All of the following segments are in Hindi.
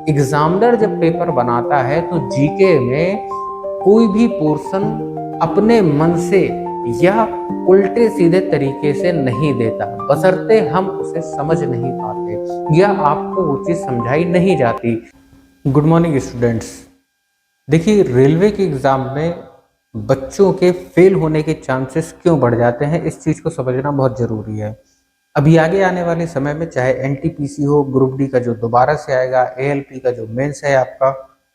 एग्जामिनर जब पेपर बनाता है तो जीके में कोई भी पोर्शन अपने मन से या उल्टे सीधे तरीके से नहीं देता, बशर्ते हम उसे समझ नहीं पाते या आपको वो चीज समझाई नहीं जाती। Good morning students. देखिए, रेलवे के एग्जाम में बच्चों के फेल होने के चांसेस क्यों बढ़ जाते हैं, इस चीज को समझना बहुत जरूरी है। अभी आगे आने वाले समय में चाहे एनटीपीसी हो, ग्रुप डी का जो दोबारा से आएगा, एएलपी का जो मेंस है आपका,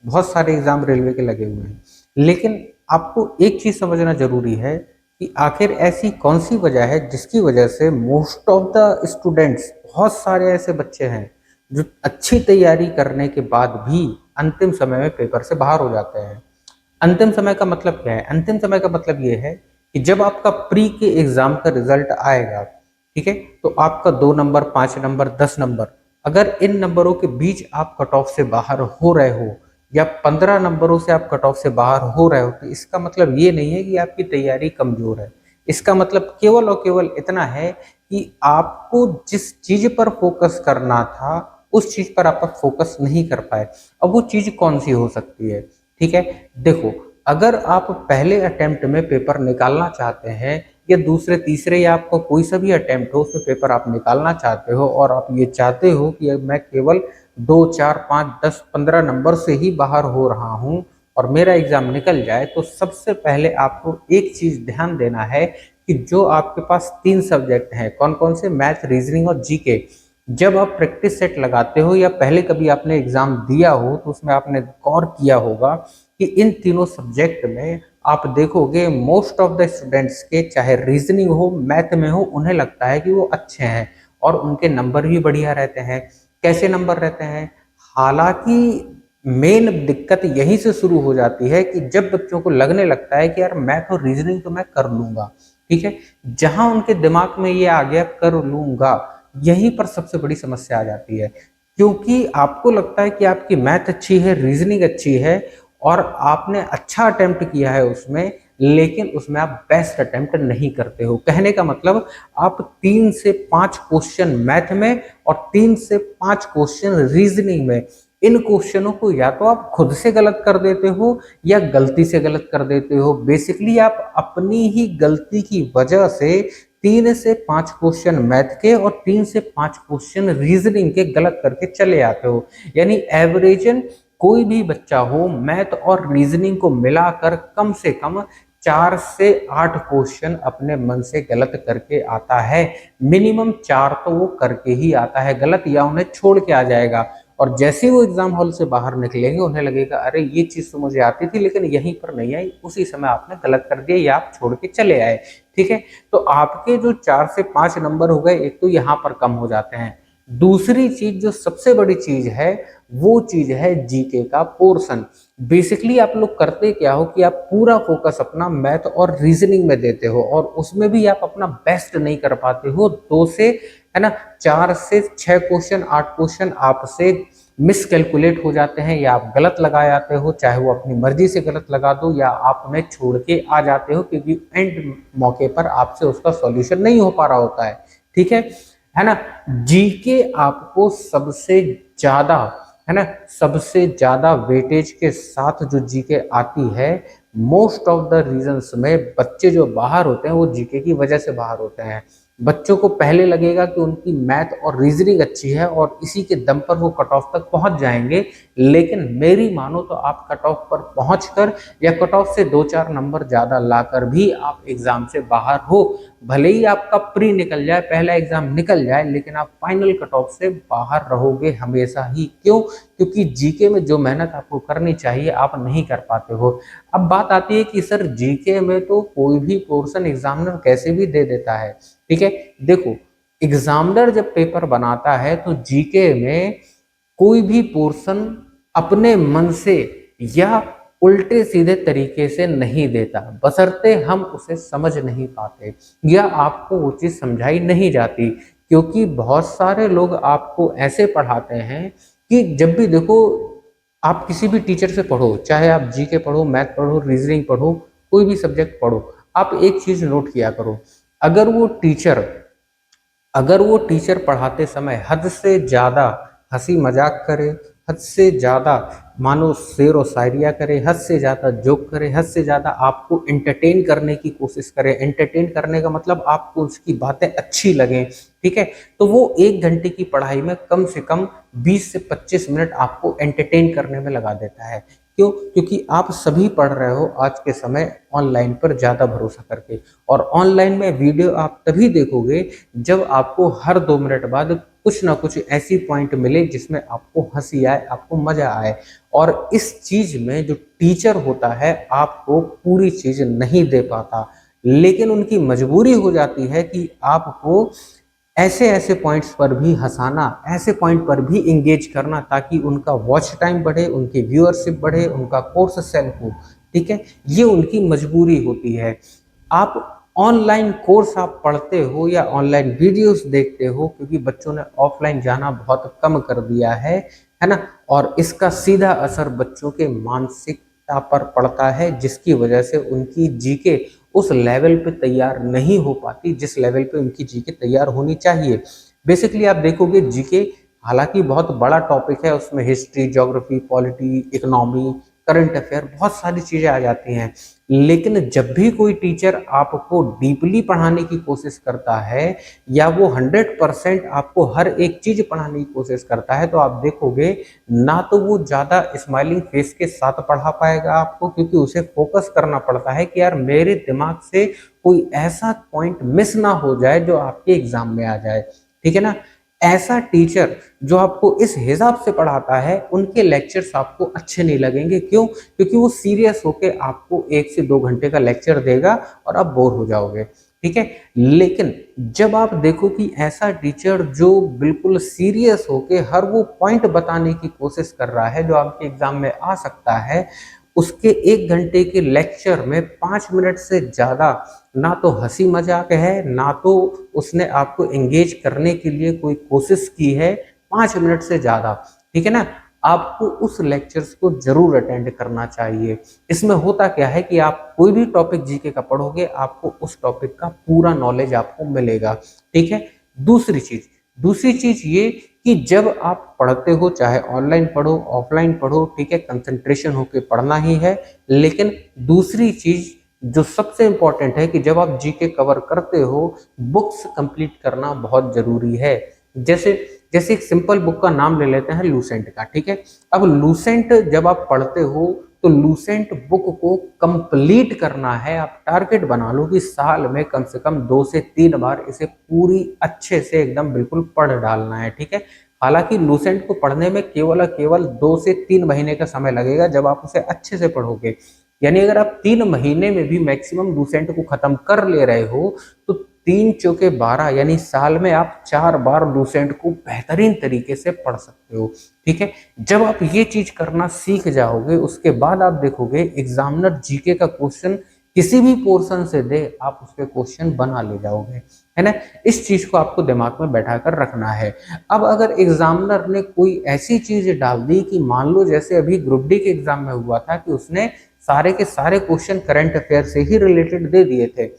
बहुत सारे एग्जाम रेलवे के लगे हुए हैं। लेकिन आपको एक चीज समझना जरूरी है कि आखिर ऐसी कौन सी वजह है जिसकी वजह से मोस्ट ऑफ द स्टूडेंट्स, बहुत सारे ऐसे बच्चे हैं जो अच्छी तैयारी करने के बाद भी अंतिम समय में पेपर से बाहर हो जाते हैं। अंतिम समय का मतलब क्या है? अंतिम समय का मतलब ये है कि जब आपका प्री के एग्जाम का रिजल्ट आएगा, ठीक है, तो आपका 2 नंबर, 5 नंबर, 10 नंबर, अगर इन नंबरों के बीच आप कट ऑफ से बाहर हो रहे हो या 15 नंबरों से आप कट ऑफ से बाहर हो रहे हो, तो इसका मतलब ये नहीं है कि आपकी तैयारी कमजोर है। इसका मतलब केवल और केवल इतना है कि आपको जिस चीज पर फोकस करना था उस चीज पर आप फोकस नहीं कर पाए। अब वो चीज कौन सी हो सकती है? ठीक है, देखो, अगर आप पहले अटेम्प्ट में पेपर निकालना चाहते हैं या दूसरे तीसरे या आपका कोई सा भी अटेम्प्ट हो उसमें पेपर आप निकालना चाहते हो और आप ये चाहते हो कि मैं केवल 2, 4, 5, 10, 15 नंबर से ही बाहर हो रहा हूं और मेरा एग्जाम निकल जाए, तो सबसे पहले आपको एक चीज ध्यान देना है कि जो आपके पास 3 सब्जेक्ट हैं, कौन कौन से, मैथ, रीजनिंग और जीके, जब आप प्रैक्टिस सेट लगाते हो या पहले कभी आपने एग्जाम दिया हो तो उसमें आपने गौर किया होगा कि इन तीनों सब्जेक्ट में आप देखोगे मोस्ट ऑफ द स्टूडेंट्स के, चाहे रीजनिंग हो, मैथ में हो, उन्हें लगता है कि वो अच्छे हैं और उनके नंबर भी बढ़िया रहते हैं। कैसे नंबर रहते हैं? हालांकि मेन दिक्कत यहीं से शुरू हो जाती है कि जब बच्चों को लगने लगता है कि यार मैथ और रीजनिंग तो मैं कर लूंगा, ठीक है, जहां उनके दिमाग में ये आ गया कर लूंगा, यहीं पर सबसे बड़ी समस्या आ जाती है। क्योंकि आपको लगता है कि आपकी मैथ अच्छी है, रीजनिंग अच्छी है और आपने अच्छा अटेम्प्ट किया है उसमें, लेकिन उसमें आप बेस्ट अटेम्प्ट नहीं करते हो। कहने का मतलब आप 3 से 5 क्वेश्चन मैथ में और 3 से 5 क्वेश्चन रीजनिंग में, इन क्वेश्चनों को या तो आप खुद से गलत कर देते हो या गलती से गलत कर देते हो। बेसिकली आप अपनी ही गलती की वजह से 3 से 5 क्वेश्चन मैथ के और 3 से 5 क्वेश्चन रीजनिंग के गलत करके चले आते हो। यानी एवरेजन कोई भी बच्चा हो, मैथ और रीजनिंग को मिलाकर कम से कम 4 से 8 क्वेश्चन अपने मन से गलत करके आता है। मिनिमम 4 तो वो करके ही आता है गलत, या उन्हें छोड़ के आ जाएगा। और जैसे ही वो एग्जाम हॉल से बाहर निकलेंगे उन्हें लगेगा अरे ये चीज तो मुझे आती थी लेकिन यहीं पर नहीं आई, उसी समय आपने गलत कर दिया या आप छोड़ के चले आए। ठीक है, तो आपके जो 4 से 5 नंबर हो गए, एक तो यहाँ पर कम हो जाते हैं। दूसरी चीज जो सबसे बड़ी चीज है वो चीज है जीके का पोर्शन। बेसिकली आप लोग करते क्या हो कि आप पूरा फोकस अपना मैथ और रीजनिंग में देते हो और उसमें भी आप अपना बेस्ट नहीं कर पाते हो। 2 से, है ना, 4 से 6 क्वेश्चन, 8 क्वेश्चन आपसे मिस कैलकुलेट हो जाते हैं या आप गलत लगा जाते हो, चाहे वो अपनी मर्जी से गलत लगा दो या आप उन्हें छोड़ के आ जाते हो क्योंकि एंड मौके पर आपसे उसका सॉल्यूशन नहीं हो पा रहा होता है। ठीक है ना। जीके आपको सबसे ज्यादा, है ना, सबसे ज्यादा वेटेज के साथ जो जीके आती है, मोस्ट ऑफ द रीजंस में बच्चे जो बाहर होते हैं वो जीके की वजह से बाहर होते हैं। बच्चों को पहले लगेगा कि उनकी मैथ और रीजनिंग अच्छी है और इसी के दम पर वो कट ऑफ तक पहुंच जाएंगे, लेकिन मेरी मानो तो आप कट ऑफ पर पहुंचकर या कट ऑफ से 2-4 नंबर ज्यादा लाकर भी आप एग्जाम से बाहर हो। भले ही आपका प्री निकल जाए, पहला एग्जाम निकल जाए, लेकिन आप फाइनल कट ऑफ से बाहर रहोगे हमेशा ही। क्यों? क्योंकि जीके में जो मेहनत आपको करनी चाहिए आप नहीं कर पाते हो। अब बात आती है कि सर जीके में तो कोई भी पोर्शन एग्जामिनर कैसे भी दे देता है। ठीक है, देखो, एग्जामिनर जब पेपर बनाता है तो जीके में कोई भी पोर्शन अपने मन से या उल्टे सीधे तरीके से नहीं देता, बशर्ते हम उसे समझ नहीं पाते या आपको वो चीज समझाई नहीं जाती। क्योंकि बहुत सारे लोग आपको ऐसे पढ़ाते हैं कि जब भी देखो, आप किसी भी टीचर से पढ़ो, चाहे आप जीके पढ़ो, मैथ पढ़ो, रीजनिंग पढ़ो, कोई भी सब्जेक्ट पढ़ो, आप एक चीज नोट किया करो, अगर वो टीचर पढ़ाते समय हद से ज्यादा हंसी मजाक करे, हद से ज़्यादा मानो शेर व शायरिया करे, हद से ज़्यादा जोक करे, हद से ज़्यादा आपको एंटरटेन करने की कोशिश करे। एंटरटेन करने का मतलब आपको उसकी बातें अच्छी लगें, ठीक है? तो वो 1 घंटे की पढ़ाई में कम से कम 20 से 25 मिनट आपको एंटरटेन करने में लगा देता है। क्यों? क्योंकि आप सभी पढ़ रहे हो आज के समय ऑनलाइन पर ज़्यादा भरोसा करके, और ऑनलाइन में वीडियो आप तभी देखोगे जब आपको हर 2 मिनट बाद कुछ ना कुछ ऐसी पॉइंट मिले जिसमें आपको हँसी आए, आपको मज़ा आए। और इस चीज़ में जो टीचर होता है आपको पूरी चीज़ नहीं दे पाता, लेकिन उनकी मजबूरी हो जाती है कि आपको ऐसे-ऐसे पॉइंट्स पर भी हँसाना, ऐसे पॉइंट पर भी एंगेज करना ताकि उनका वॉच टाइम बढ़े, उनकी व्यूअरशिप बढ़े, उनका कोर्स सेल हो, ठीक है? ये उनकी मजबूरी होती है। आप ऑनलाइन कोर्स आप पढ़ते हो या ऑनलाइन वीडियोस देखते हो क्योंकि बच्चों ने ऑफलाइन जाना बहुत कम कर दिया है ना? और इसका सीधा असर बच्चों के मानसिकता पर पड़ता है जिसकी वजह से उनकी जीके उस लेवल पे तैयार नहीं हो पाती जिस लेवल पे उनकी जीके तैयार होनी चाहिए। बेसिकली आप देखोगे जीके हालांकि बहुत बड़ा टॉपिक है, उसमें history, geography, polity, economy, current affair बहुत सारी चीज़ें आ जाती हैं। लेकिन जब भी कोई टीचर आपको डीपली पढ़ाने की कोशिश करता है या वो 100% आपको हर एक चीज़ पढ़ाने की कोशिश करता है, तो आप देखोगे ना तो वो ज़्यादा स्माइलिंग फेस के साथ पढ़ा पाएगा आपको, क्योंकि उसे फोकस करना पड़ता है कि यार मेरे दिमाग से कोई ऐसा पॉइंट मिस ना हो जाए जो आपके एग्जाम में आ जाए, ठीक है ना? ऐसा टीचर जो आपको इस हिसाब से पढ़ाता है उनके लेक्चर्स आपको अच्छे नहीं लगेंगे। क्यों? क्योंकि वो सीरियस होके आपको 1 से 2 घंटे का लेक्चर देगा और आप बोर हो जाओगे, ठीक है? लेकिन जब आप देखो कि ऐसा टीचर जो बिल्कुल सीरियस होके हर वो पॉइंट बताने की कोशिश कर रहा है जो आपके एग्जाम में आ सकता है, उसके 1 घंटे के लेक्चर में 5 मिनट से ज़्यादा ना तो हँसी मज़ाक है, ना तो उसने आपको एंगेज करने के लिए कोई कोशिश की है 5 मिनट से ज़्यादा, ठीक है ना? आपको उस लेक्चर्स को ज़रूर अटेंड करना चाहिए। इसमें होता क्या है कि आप कोई भी टॉपिक जीके का पढ़ोगे, आपको उस टॉपिक का पूरा नॉलेज आपको मिलेगा, ठीक है? दूसरी चीज़ दूसरी चीज़ ये कि जब आप पढ़ते हो, चाहे ऑनलाइन पढ़ो, ऑफलाइन पढ़ो, ठीक है? कंसंट्रेशन होके पढ़ना ही है। लेकिन दूसरी चीज़ जो सबसे इम्पोर्टेंट है कि जब आप जीके कवर करते हो, बुक्स कंप्लीट करना बहुत ज़रूरी है। जैसे जैसे एक सिंपल बुक का नाम ले लेते हैं लूसेंट का, ठीक है? अब लूसेंट जब आप पढ़ते हो तो लूसेंट बुक को कंप्लीट करना है। आप टारगेट बना लो कि साल में कम से कम 2 से 3 बार इसे पूरी अच्छे से एकदम बिल्कुल पढ़ डालना है, ठीक है? हालांकि लूसेंट को पढ़ने में केवल 2 से 3 महीने का समय लगेगा जब आप उसे अच्छे से पढ़ोगे। यानी अगर आप 3 महीने में भी मैक्सिमम लूसेंट को खत्म कर ले रहे हो तो 3 चौके 12 यानी साल में आप 4 बार लूसेंट को बेहतरीन तरीके से पढ़ सकते हो, ठीक है? जब आप ये चीज करना सीख जाओगे उसके बाद आप देखोगे एग्जामिनर जीके का क्वेश्चन किसी भी पोर्शन से दे, आप उसके क्वेश्चन बना ले जाओगे, है ना? इस चीज को आपको दिमाग में बैठा कर रखना है। अब अगर एग्जामिनर ने कोई ऐसी चीज डाल दी कि मान लो जैसे अभी ग्रुप डी के एग्जाम में हुआ था कि उसने सारे के सारे क्वेश्चन करंट अफेयर से ही रिलेटेड दे दिए थे,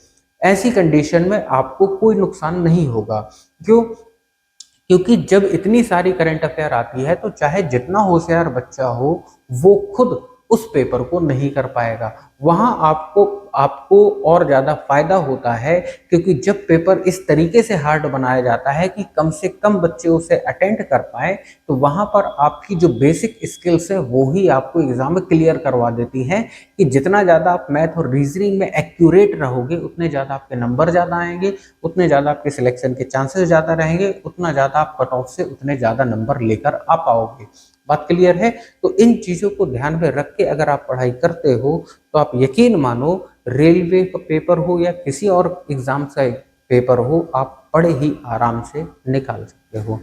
ऐसी कंडीशन में आपको कोई नुकसान नहीं होगा। क्यों? क्योंकि जब इतनी सारी करंट अफेयर आती है तो चाहे जितना होशियार बच्चा हो वो खुद उस पेपर को नहीं कर पाएगा। वहां आपको आपको और ज्यादा फायदा होता है क्योंकि जब पेपर इस तरीके से हार्ड बनाया जाता है कि कम से कम बच्चे उसे अटेंड कर पाए, तो वहां पर आपकी जो बेसिक स्किल्स है वो ही आपको एग्जाम में क्लियर करवा देती हैं कि जितना ज़्यादा आप मैथ और रीजनिंग में एक्यूरेट रहोगे उतने ज़्यादा आपके नंबर ज़्यादा आएंगे, उतने ज़्यादा आपके सिलेक्शन के चांसेस ज़्यादा रहेंगे, उतना ज़्यादा आप कट ऑफ से उतने ज़्यादा नंबर लेकर आ पाओगे। बात क्लियर है? तो इन चीज़ों को ध्यान में रख के अगर आप पढ़ाई करते हो तो आप यकीन मानो रेलवे का पेपर हो या किसी और एग्जाम का पेपर हो, आप बड़े ही आराम से निकाल सकते हो।